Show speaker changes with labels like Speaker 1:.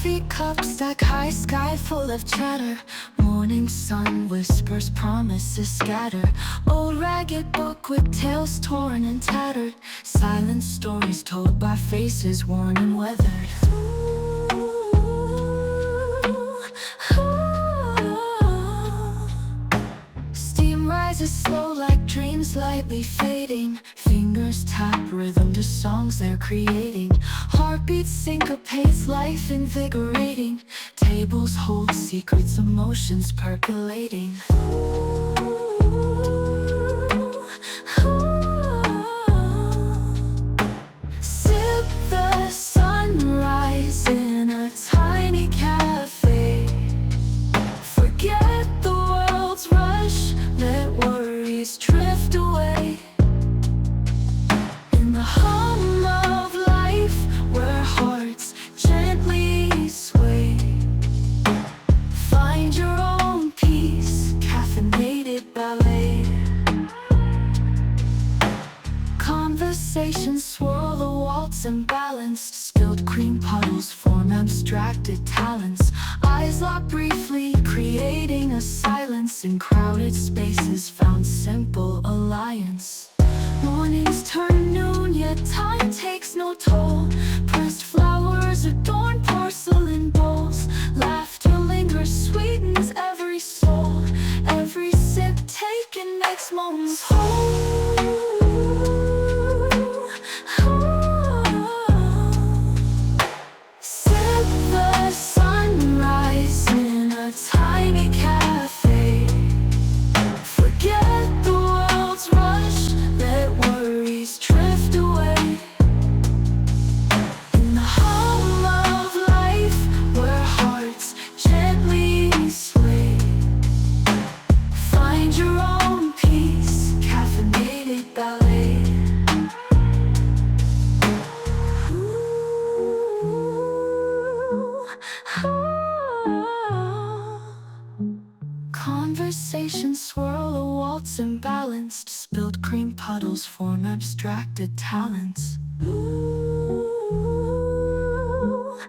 Speaker 1: Coffee cups stack high, sky full of chatter. Morning sun whispers, promises scatter. Old ragged book with tales torn and tattered. Silent stories told by faces worn and weathered. Steam rises slow like dreams lightly fading. Fingers tap rhythm to songs they're creating. Heartbeats syncopates, life invigorating. Tables hold secrets, emotions percolating. Sip the sunrise in a tiny cafe. Forget the world's rush, let worries drift away. In the hum of life, where hearts gently sway, find your own peace, caffeinated ballet. Conversations swirl, the waltz imbalanced. Spilled cream puddles form abstracted talents. Eyes lock briefly, creating a silence. In crowded spaces found simple alliance. Mornings turn noon, yet time takes no toll. Pressed flowers adorn porcelain bowls. Laughter lingers, sweetens every soul. Every sip taken makes moments whole. Sip the sunrise in a tiny cafe. Forget the world's rush, let worries drift away. In the hum of life, where hearts gently sway, find your own peace, caffeinated ballet. Conversations swirl, a waltz imbalanced. Spilled cream puddles form abstracted talents. Ooh, ooh.